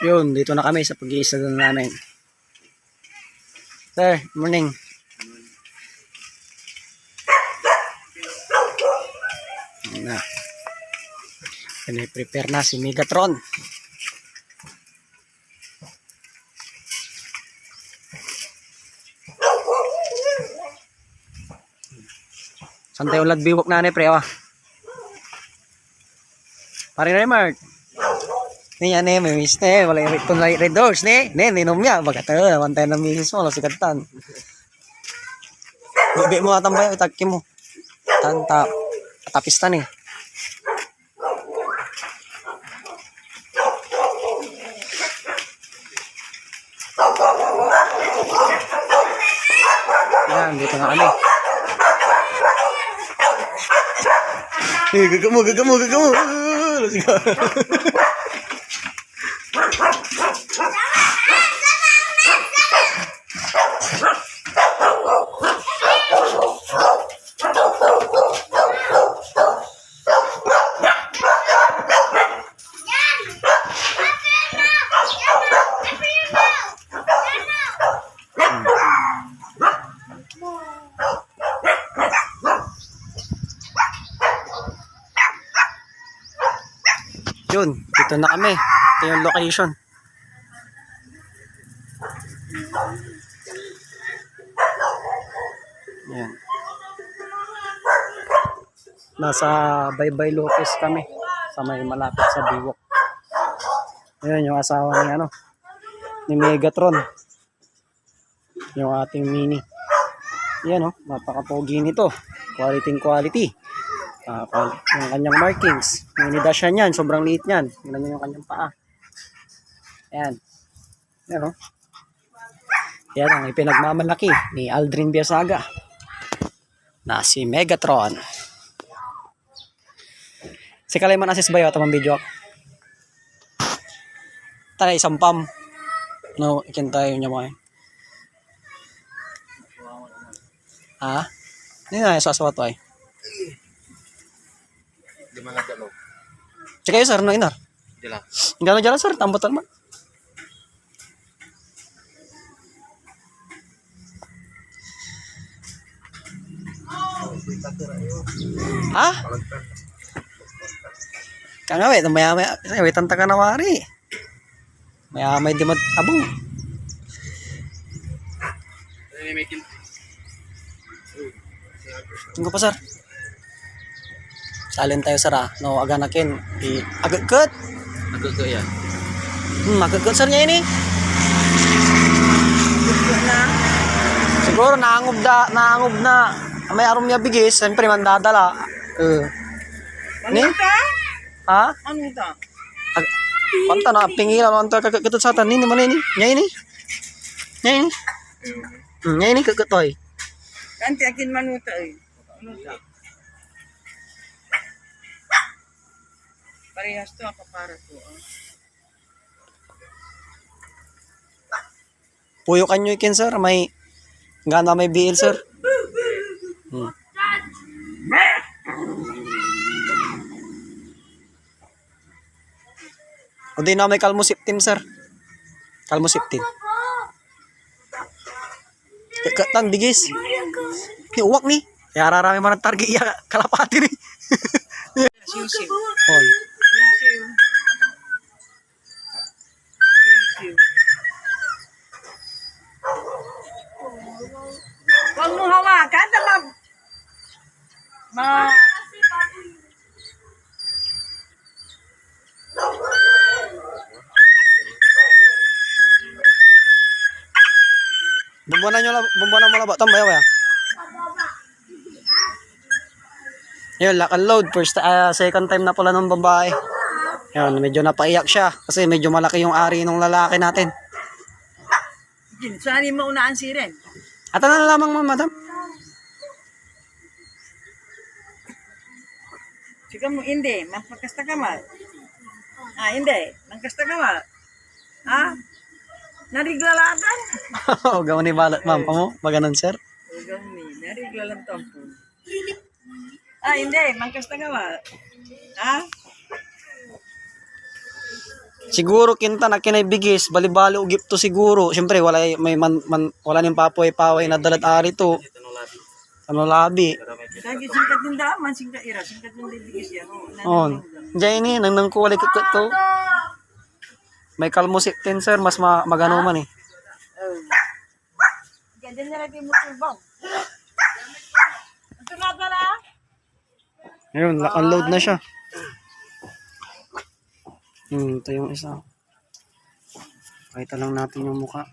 Yun, dito na kami sa pag-iisa na namin. Sir, morning. Ayan na. Piniprepare na si Megatron. Saan tayo lagbiwok na pre, awa? Paring Raymart. Niya ne, may miss ne, wala yung kung red doors ne, ninom niya, baga tayo, naman tayo ng misis mo, wala sikatan. Bibi mo atambay, itaki mo. Tanta, tapistan eh. Yan, dito na kami. Gagamo. Let's go. Yun, dito na kami. Ito yung location. Ayan. Nasa Baybay Lopez kami. Sa may malapit sa Biwok. Ayan yung asawa ni ni Megatron. Yung ating mini. Ayan napaka-pogi nito. Quality. Yung kanyang markings. Yung nidasya niyan, sobrang liit niyan. Tingnan niyo yung kanyang paa. Ayan. Ayan Yan ang ipinagmamalaki ni Aldrin Biasaga na si Megatron. Si Kalayman assist ba yun? Tamang video ako. Tara isang pam. No, ikin tayo niya mo eh. Ha? Hindi na yung sasawa to eh. Di man nagdalo. Tsaka yun sir, no inar. Dila. Hindi na dyan sir, tambutan man. Ha? Kanga maya tanta ka na wari. Maya di mat abong. Tunggu pa sir. Salin tayo sir no aganakin agagkat. Agagkat yan. Agagkat sir niya ini. Siguro naangob na may arom niya bigis, siyempre mandadala. Ni? Ha? Ano ito? Panta na pingilan man to kagkat sa tan ni man ni. Nya ini. Nya ini kagatoy. Kanti akin manuta eh. Ano ito? Parehas to ako para to. Puyo kanyo ikin sir, may gana may BL sir. O di na may kalmusiptim sir. Kalmusiptim. Katan bigis. Uwak ni. Kaya rarami man ang target iya kalapati ni. Siusiu. On. Siusiu. Huwag mo hawakan. Bumbuanan mo laba. Tambay ako ya. Yun, lock and load. Second time na pala ng babae. Yun, medyo napaiyak siya. Kasi medyo malaki yung ari ng lalaki natin. Saan yung maunaan si Ren? At ano na lamang mo, madam? Sige mo, hindi. Magpagkasta ka mal. Hindi. Magkasta ka mal. Nariglalatan? Oo, gawa ni balat, ma'am. Pamo, maganon, sir. Gawin ni. Nariglalang tampo. Hindi. Magkasta ka mal. Siguro kinta na kinaibigis, bali-bali og gipto siguro. Siyempre wala may wala ning papoy-paway na dalad ari to. Ano labi. Lagi singkat din daman, singkat ira, singkat din bibigis yan. On. Diyan ni nang kuwali ko to. May kalmusik din sir, mas magano man eh. Ganyan na lagi mo tubang. Ito na ba na? Ayun, unload na siya. Ito yung isa. Pakita lang natin yung mukha.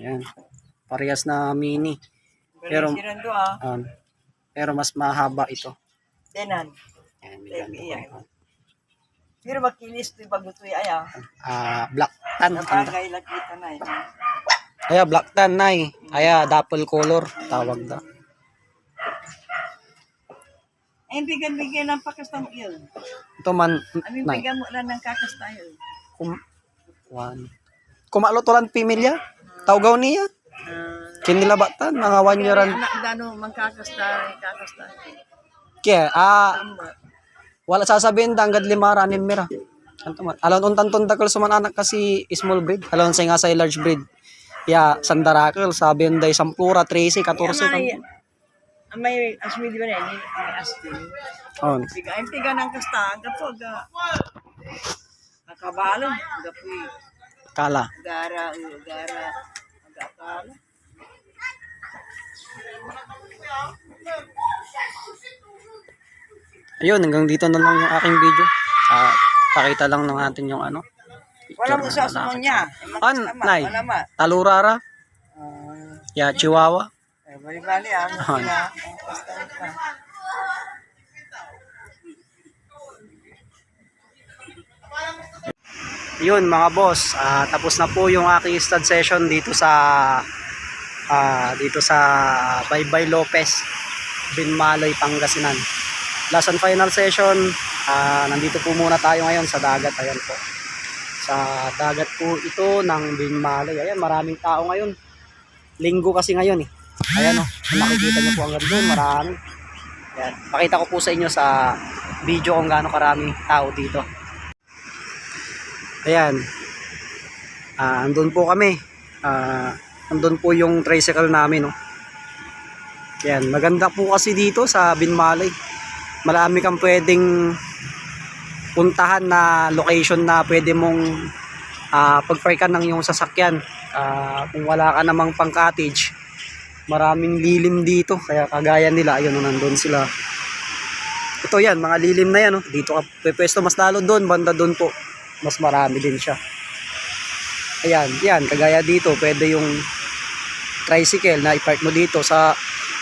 Ayan. Parehas na mini. Pero, Sirando ah. pero mas mahaba ito. Denan. Ayan, may ganito pa yun. Pero makinis ito yung bagutoy ay ah. Black tan. Napagay lakita na eh. Aya, black tan na eh. Aya, dapple color. Tawag na. Ay, bigyan ng pakastang il. Ito man, Amin nay. bigyan mo lang ng kakastayol. Kumalo to lang pimilya. Tawgaw niya. Kinila batan, mga 1 year and... Anak dano kakastay. Kaya, wala sasabihin tanggad 5 ranin mira. Alon untan takal suman anak kasi small breed. Alon sa nga sa large breed. Ya, sandarakal, sabi day 10, 13, 14. May asmi di ba na? May asmi. On. Tiga ng kasta. Ang kapag akabalon. Gapoy. Kala. Gara. Agakala. Ayun, hanggang dito na lang yung aking video. Pakita lang ng atin yung ano. Wala mo sa sumang niya. Nay. Wala ma. Talurara. Ya, Chihuahua. Bali-bali ah. Ahan. Yun mga boss, tapos na po yung aking stud session dito sa Baybay Lopez, Binmaloy, Pangasinan. Last and final session, nandito po muna tayo ngayon sa dagat. Ayan po. Sa dagat po ito ng Binmaloy. Ayan, maraming tao ngayon. Linggo kasi ngayon eh. Ayan o, makikita nyo po hanggang doon, marami. Ayan, pakita ko po sa inyo sa video kung gaano karaming tao dito. Ayan, andun po kami. Andun po yung tricycle namin. No? Ayan, maganda po kasi dito sa Binmaloy. Marami kang pwedeng puntahan na location na pwede mong pagparkan ng yung sasakyan. Kung wala ka namang pang cottage, maraming lilim dito. Kaya kagaya nila, ayun, nandun sila. Ito yan, mga lilim na yan. No? Dito ka pwesto, mas lalo doon, banda doon po. Mas marami din siya. Ayan, yan, kagaya dito, pwede yung tricycle na ipark mo dito. Sa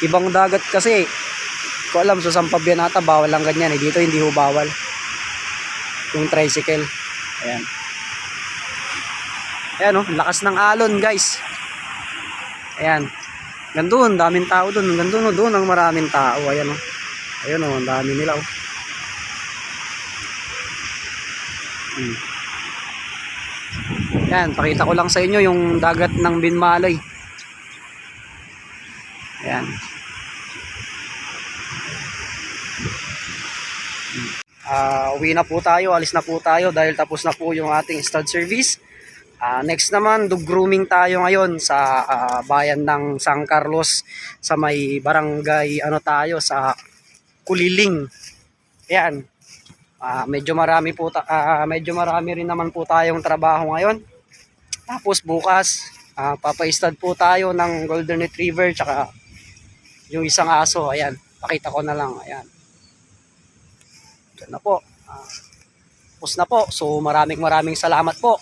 ibang dagat kasi, ko alam, sa Sampabianata, bawal lang ganyan. Dito hindi ho bawal. Yung tricycle. Ayan. Ayan, oh, lakas ng alon, guys. Ayan. Gandun, daming tao dun. Gandun, oh, doon ang maraming tao. Ayan, oh. Ayan, oh, ang dami nila, oh. Ayan, pakita ko lang sa inyo yung dagat ng Binmaloy. Ayan. Uwi na po tayo, alis na po tayo dahil tapos na po yung ating stud service. Next naman, dog grooming tayo ngayon sa bayan ng San Carlos, sa may barangay tayo sa Kuliling. Ayan. Medyo marami rin naman po tayong trabaho ngayon. Tapos bukas, papa-stud po tayo ng golden retriever tsaka yung isang aso. Ayan, pakita ko na lang. Ayan. Diyan na po. Tapos na po. So maraming salamat po.